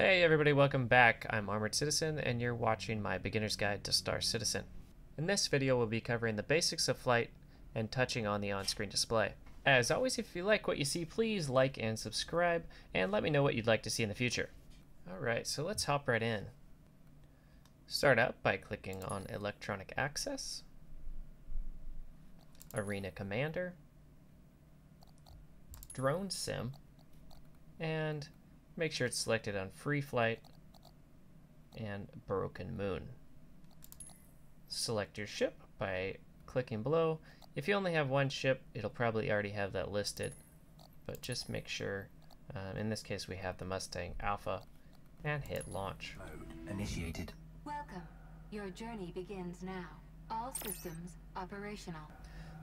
Hey everybody, welcome back. I'm Armored Citizen and you're watching my beginner's guide to Star Citizen. In this video we'll be covering the basics of flight and touching on the on-screen display. As always, if you like what you see, please like and subscribe and let me know what you'd like to see in the future. Alright, so let's hop right in. Start out by clicking on Electronic Access, Arena Commander, Drone Sim, and make sure it's selected on Free Flight and Broken Moon. Select your ship by clicking below. If you only have one ship, it'll probably already have that listed, but just make sure. In this case, we have the Mustang Alpha, and hit launch. Mode initiated. Welcome. Your journey begins now. All systems operational.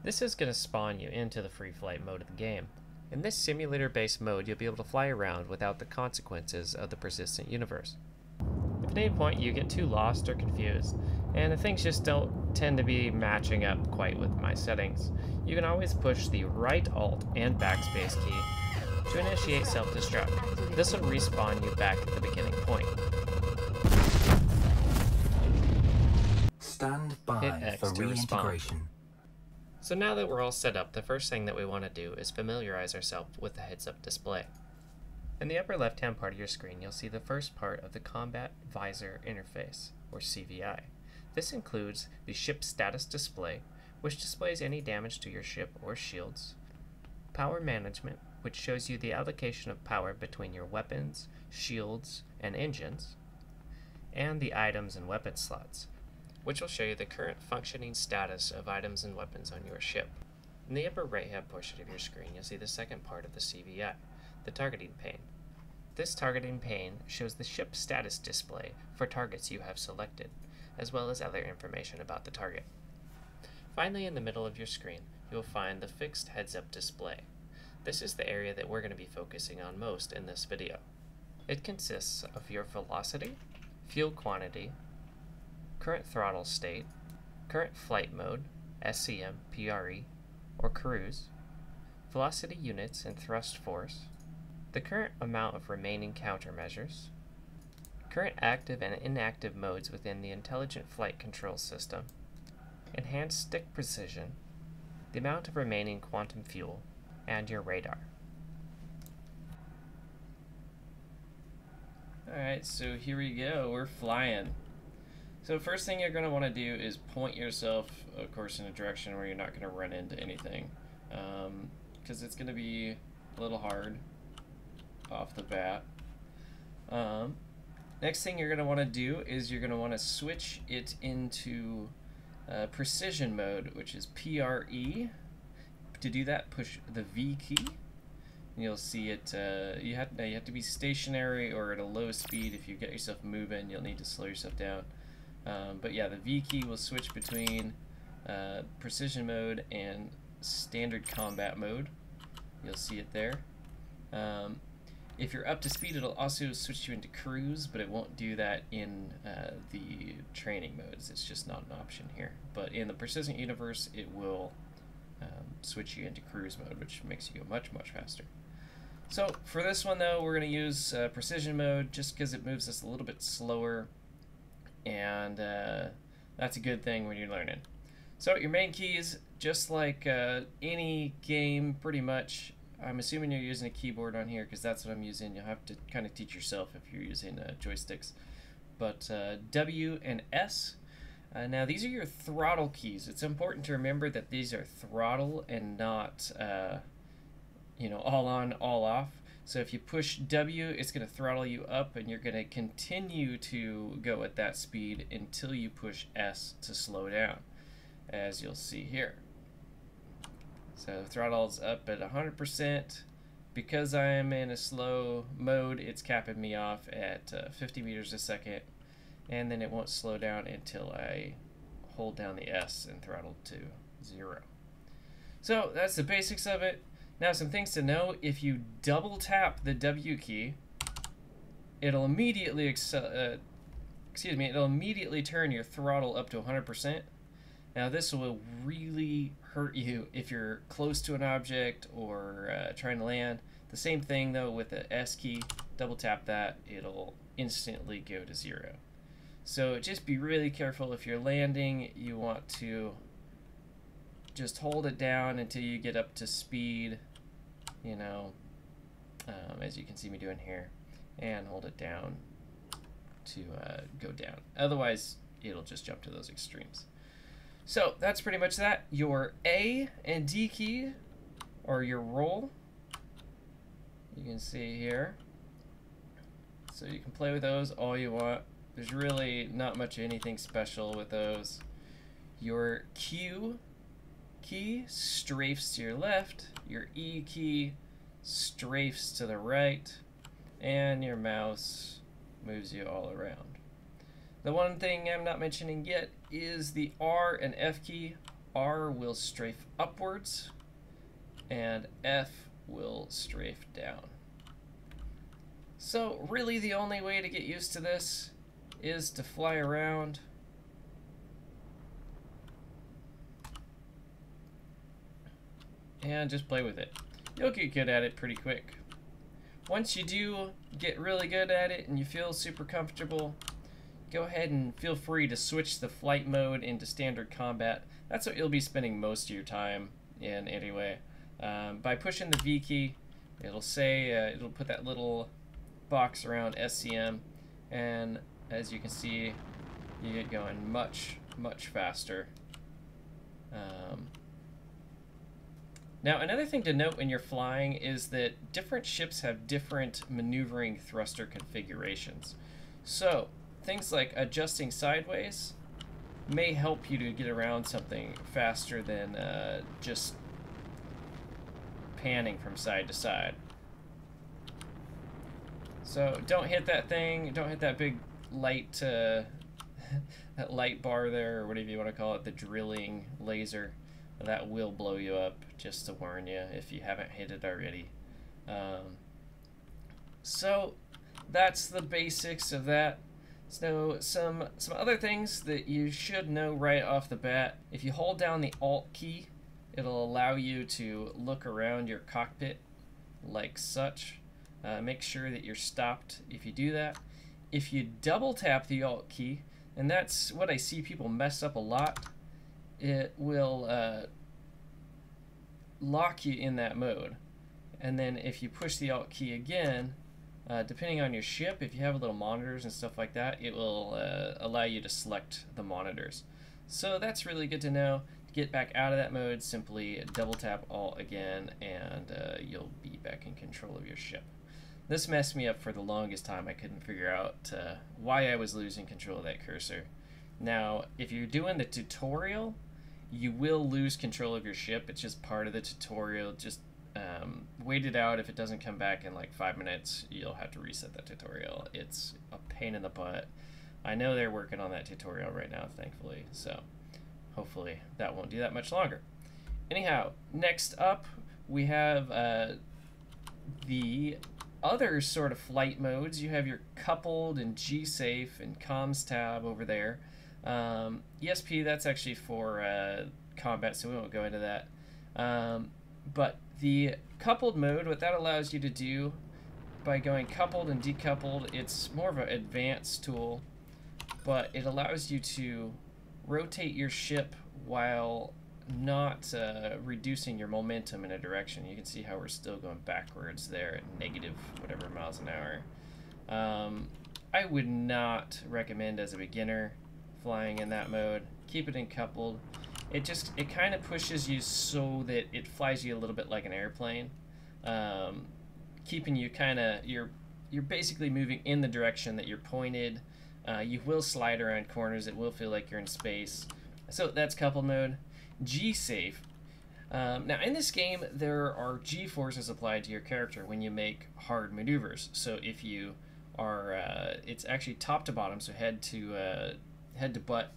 This is going to spawn you into the free flight mode of the game. In this simulator-based mode, you'll be able to fly around without the consequences of the persistent universe. If at any point you get too lost or confused, and if things just don't tend to be matching up quite with my settings, you can always push the right Alt and backspace key to initiate self-destruct. This will respawn you back at the beginning point. Stand by Hit X for to reintegration. So now that we're all set up, the first thing that we want to do is familiarize ourselves with the heads-up display. In the upper left-hand part of your screen, you'll see the first part of the Combat Visor Interface, or CVI. This includes the Ship Status Display, which displays any damage to your ship or shields, Power Management, which shows you the allocation of power between your weapons, shields, and engines, and the items and weapon slots, which will show you the current functioning status of items and weapons on your ship. In the upper right-hand portion of your screen, you'll see the second part of the CVI, the targeting pane. This targeting pane shows the ship status display for targets you have selected, as well as other information about the target. Finally, in the middle of your screen, you'll find the fixed heads-up display. This is the area that we're going to be focusing on most in this video. It consists of your velocity, fuel quantity, current throttle state, current flight mode, SCM, PRE, or cruise, velocity units and thrust force, the current amount of remaining countermeasures, current active and inactive modes within the Intelligent Flight Control System, enhanced stick precision, the amount of remaining quantum fuel, and your radar. Alright, so here we go, we're flying. So first thing you're going to want to do is point yourself, of course, in a direction where you're not going to run into anything, because it's going to be a little hard off the bat. Next thing you're going to want to do is you're going to want to switch it into precision mode, which is PRE. To do that, push the V key. And you'll see it. You have to be stationary or at a low speed. If you get yourself moving, you'll need to slow yourself down. But yeah, the V key will switch between precision mode and standard combat mode. You'll see it there. If you're up to speed, it'll also switch you into cruise, but it won't do that in the training modes. It's just not an option here. But in the persistent universe, it will switch you into cruise mode, which makes you go much, much faster. So for this one, though, we're going to use precision mode just because it moves us a little bit slower. And that's a good thing when you're learning. So your main keys, just like any game pretty much, I'm assuming you're using a keyboard on here because that's what I'm using. You'll have to kind of teach yourself if you're using joysticks. But W and S. Now these are your throttle keys. It's important to remember that these are throttle and not all on, all off. So if you push W, it's going to throttle you up, and you're going to continue to go at that speed until you push S to slow down, as you'll see here. So throttle's up at 100%. Because I am in a slow mode, it's capping me off at 50 meters a second, and then it won't slow down until I hold down the S and throttle to 0. So that's the basics of it. Now, some things to know: if you double tap the W key, it'll immediately it'll immediately turn your throttle up to 100%. Now, this will really hurt you if you're close to an object or trying to land. The same thing though with the S key. Double tap that, it'll instantly go to 0. So just be really careful. If you're landing, you want to just hold it down until you get up to speed, you know, as you can see me doing here, and hold it down to go down. Otherwise, it'll just jump to those extremes. So that's pretty much that. Your A and D key, or your roll, you can see here. So you can play with those all you want. There's really not much anything special with those. Your Q key strafes to your left, your E key strafes to the right, and your mouse moves you all around. The one thing I'm not mentioning yet is the R and F key. R will strafe upwards, and F will strafe down. So really the only way to get used to this is to fly around. And just play with it. You'll get good at it pretty quick. Once you do get really good at it and you feel super comfortable, go ahead and feel free to switch the flight mode into standard combat. That's what you'll be spending most of your time in anyway. By pushing the V key, it'll say, it'll put that little box around SCM, and as you can see, you get going much, much faster. Now, another thing to note when you're flying is that different ships have different maneuvering thruster configurations. So, things like adjusting sideways may help you to get around something faster than just panning from side to side. So, don't hit that thing, don't hit that big light, that light bar there, or whatever you want to call it, the drilling laser. That will blow you up, just to warn you if you haven't hit it already. So that's the basics of that. So some other things that you should know right off the bat. If you hold down the Alt key, it'll allow you to look around your cockpit like such. Make sure that you're stopped if you do that. If you double tap the Alt key, and that's what I see people mess up a lot, it will lock you in that mode. And then if you push the Alt key again, depending on your ship, if you have little monitors and stuff like that, it will allow you to select the monitors. So that's really good to know. To get back out of that mode, simply double tap Alt again, and you'll be back in control of your ship. This messed me up for the longest time. I couldn't figure out why I was losing control of that cursor. Now, if you're doing the tutorial, you will lose control of your ship. It's just part of the tutorial. Just wait it out. If it doesn't come back in like 5 minutes, you'll have to reset that tutorial. It's a pain in the butt. I know they're working on that tutorial right now, thankfully, so hopefully that won't do that much longer. Anyhow, next up we have the other sort of flight modes. You have your coupled and G-safe and comms tab over there. ESP, that's actually for combat, so we won't go into that. But the coupled mode, what that allows you to do by going coupled and decoupled, it's more of an advanced tool, but it allows you to rotate your ship while not reducing your momentum in a direction. You can see how we're still going backwards there at negative whatever miles an hour. I would not recommend as a beginner flying in that mode. Keep it in coupled. It kind of pushes you so that it flies you a little bit like an airplane, keeping you you're basically moving in the direction that you're pointed. You will slide around corners. It will feel like you're in space. So that's coupled mode. G-safe. Now in this game there are G-forces applied to your character when you make hard maneuvers. So if you are, it's actually top to bottom, so head to butt.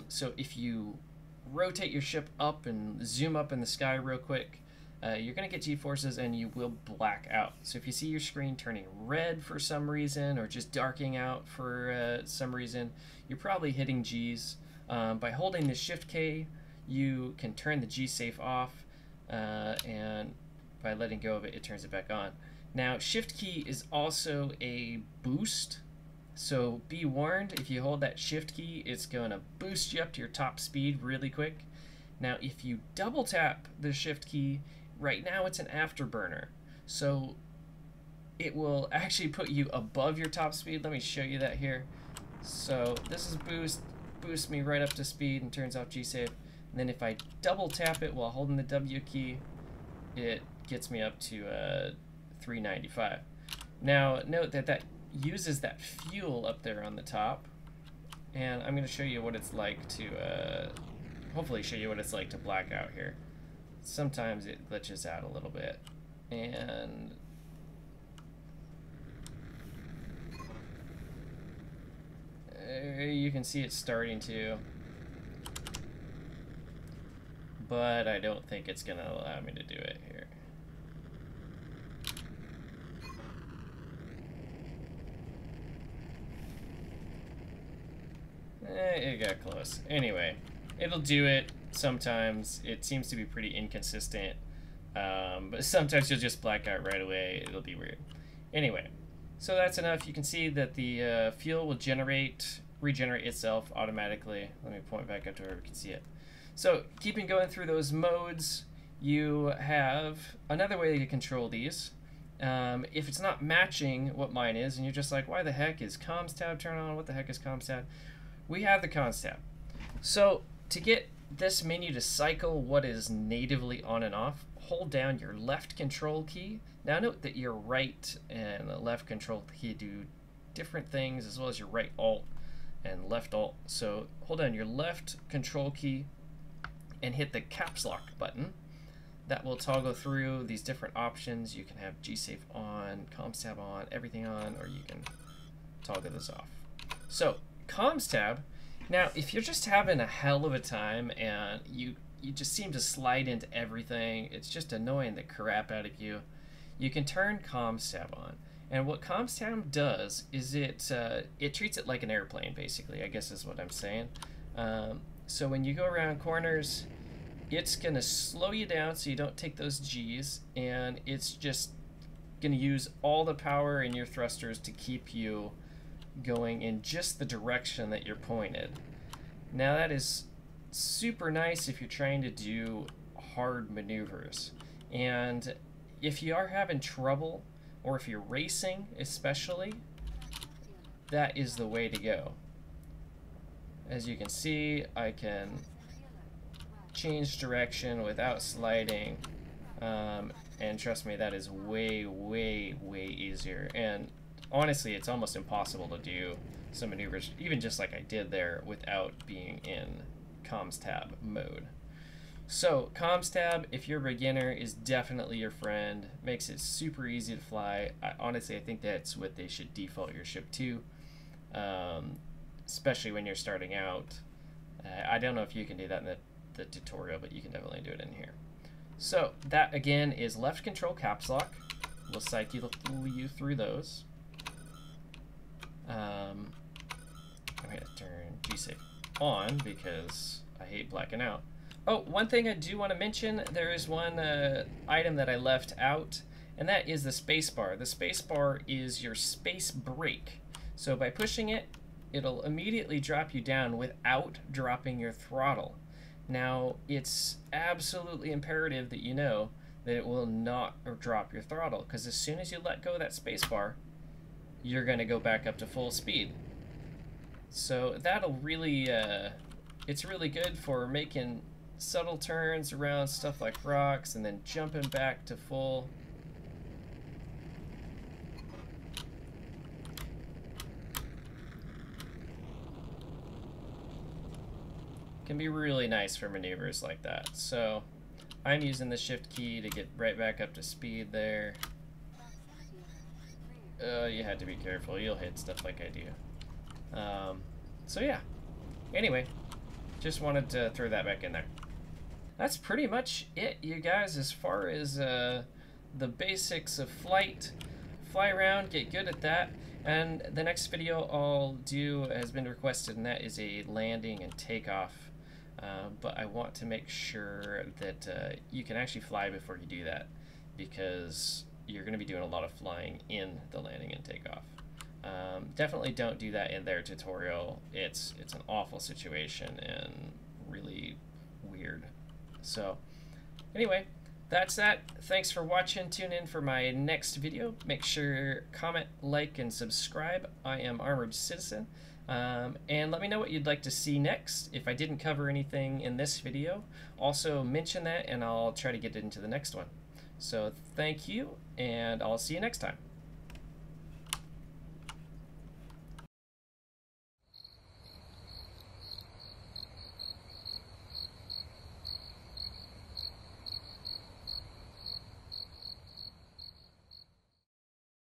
So if you rotate your ship up and zoom up in the sky real quick, you're going to get G-forces and you will black out. So if you see your screen turning red for some reason or just darking out for some reason, you're probably hitting G's. By holding the Shift K, you can turn the G-safe off, and by letting go of it, it turns it back on. Now, shift key is also a boost. So be warned, if you hold that shift key, it's going to boost you up to your top speed really quick. Now, if you double tap the shift key, right now it's an afterburner. So it will actually put you above your top speed. Let me show you that here. So this is boosts me right up to speed and turns off G-Save. And then if I double tap it while holding the W key, it gets me up to 395. Now, note that that uses that fuel up there on the top, and I'm going to show you what it's like to hopefully show you what it's like to black out here. Sometimes it glitches out a little bit, and you can see it's starting to, but I don't think it's going to allow me to do it here. It got close. Anyway, it'll do it sometimes. It seems to be pretty inconsistent. But sometimes you'll just black out right away. It'll be weird. Anyway, so that's enough. You can see that the fuel will regenerate itself automatically. Let me point back up to where we can see it. So keeping going through those modes, you have another way to control these. If it's not matching what mine is, and you're just like, why the heck is comms tab turned on? What the heck is comms tab? We have the comms tab. So to get this menu to cycle what is natively on and off, hold down your left control key. Now note that your right and the left control key do different things, as well as your right alt and left alt. So hold down your left control key and hit the caps lock button. That will toggle through these different options. You can have G-Save on, comms tab on, everything on, or you can toggle this off. So comms tab. Now, if you're just having a hell of a time and you just seem to slide into everything, it's just annoying the crap out of you, you can turn comms tab on. And what comms tab does is it treats it like an airplane, basically, I guess is what I'm saying. So when you go around corners, it's going to slow you down so you don't take those G's, and it's just going to use all the power in your thrusters to keep you going in just the direction that you're pointed. Now that is super nice if you're trying to do hard maneuvers. And if you are having trouble, or if you're racing especially, that is the way to go. As you can see, I can change direction without sliding, and trust me, that is way, way, way easier. And honestly, it's almost impossible to do some maneuvers, even just like I did there, without being in comms tab mode. So comms tab, if you're a beginner, is definitely your friend. Makes it super easy to fly. Honestly, I think that's what they should default your ship to, especially when you're starting out. I don't know if you can do that in the tutorial, but you can definitely do it in here. So that again is left control caps lock. We'll cycle you through those. I'm going to turn G-Save on because I hate blacking out. Oh, one thing I do want to mention, there is one item that I left out, and that is the spacebar. The spacebar is your space brake. So by pushing it, it'll immediately drop you down without dropping your throttle. Now, it's absolutely imperative that you know that it will not drop your throttle, because as soon as you let go of that spacebar, you're going to go back up to full speed. So that'll really, it's really good for making subtle turns around stuff like rocks and then jumping back to full. Can be really nice for maneuvers like that. So I'm using the shift key to get right back up to speed there. You had to be careful. You'll hit stuff like I do. So yeah. Anyway, just wanted to throw that back in there. That's pretty much it, you guys, as far as the basics of flight. Fly around, get good at that. And the next video I'll do has been requested, and that is a landing and takeoff. But I want to make sure that you can actually fly before you do that, because you're going to be doing a lot of flying in the landing and takeoff. Definitely don't do that in their tutorial. It's an awful situation and really weird. So anyway, that's that. Thanks for watching. Tune in for my next video. Make sure comment, like, and subscribe. I am Armored Citizen. And let me know what you'd like to see next. If I didn't cover anything in this video, also mention that and I'll try to get into the next one. So thank you, and I'll see you next time.